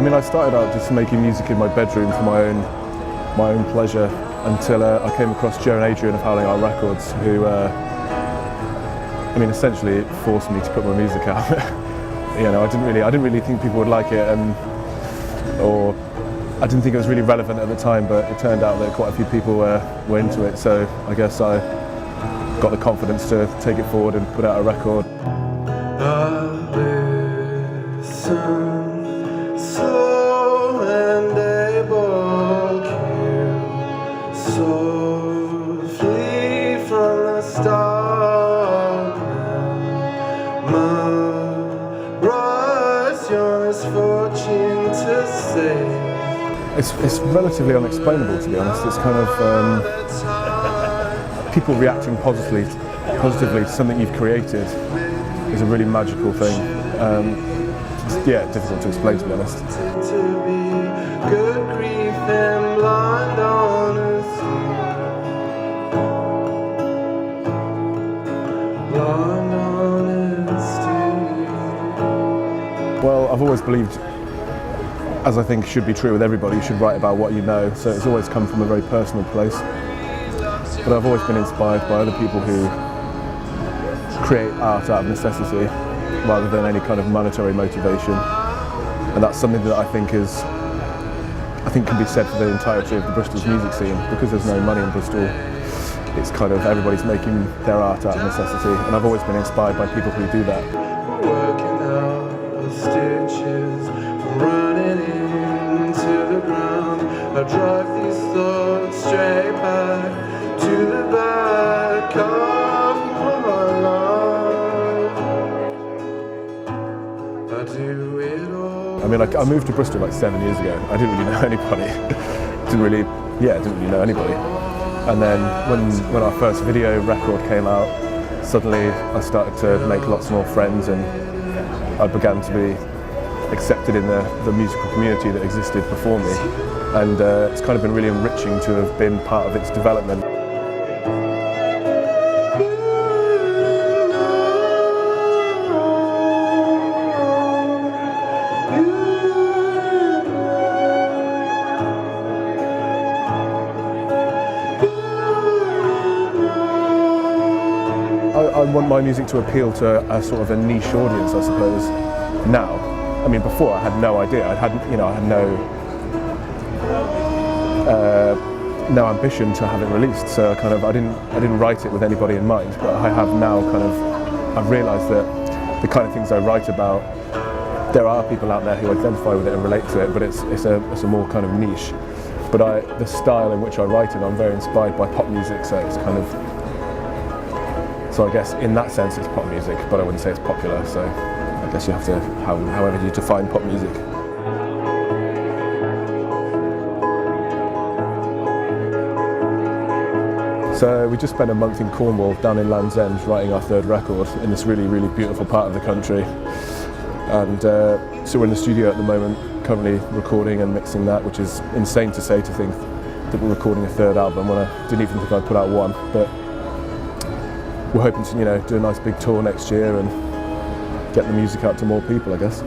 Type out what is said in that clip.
mean, I started out just making music in my bedroom for my own pleasure until I came across Joe and Adrian of Howling Out Records, who, I mean, essentially forced me to put my music out. You know, I didn't really think people would like it, or I didn't think it was really relevant at the time. But it turned out that quite a few people were into it. So I guess I got the confidence to take it forward and put out a record. Slow and able, softly from the start. Rise your misfortune to save. It's relatively unexplainable, to be honest. It's kind of people reacting positively to something you've created is a really magical thing. Yeah, difficult to explain, to be honest. To be good grief and blind honesty. Blind honesty. Well, I've always believed, as I think should be true with everybody, you should write about what you know, so it's always come from a very personal place. But I've always been inspired by other people who create art out of necessity rather than any kind of monetary motivation. And that's something that I think can be said for the entirety of the Bristol's music scene. Because there's no money in Bristol, it's kind of everybody's making their art out of necessity, and I've always been inspired by people who do that. Working out the stitches, running into the ground. I drive these thoughts straight back to the back of my life. I do it all. I mean, I moved to Bristol like 7 years ago. I didn't really know anybody. didn't really know anybody. And then when our first video record came out, suddenly I started to make lots more friends, and I began to be accepted in the musical community that existed before me. And it's kind of been really enriching to have been part of its development. I want my music to appeal to a sort of a niche audience, I suppose, now. I mean, before I had no idea. I had no ambition to have it released, so I didn't write it with anybody in mind. But I have now I've realised that the kind of things I write about, there are people out there who identify with it and relate to it, but it's a more kind of niche. But the style in which I write it, I'm very inspired by pop music, so it's kind of. So I guess in that sense it's pop music, but I wouldn't say it's popular, so I guess you have to, however you define pop music. So we just spent a month in Cornwall, down in Land's End, writing our third record in this really, really beautiful part of the country. And so we're in the studio at the moment, currently recording and mixing that, which is insane to say, to think that we're recording a third album when I didn't even think I'd put out one. But we're hoping to, do a nice big tour next year and get the music out to more people, I guess.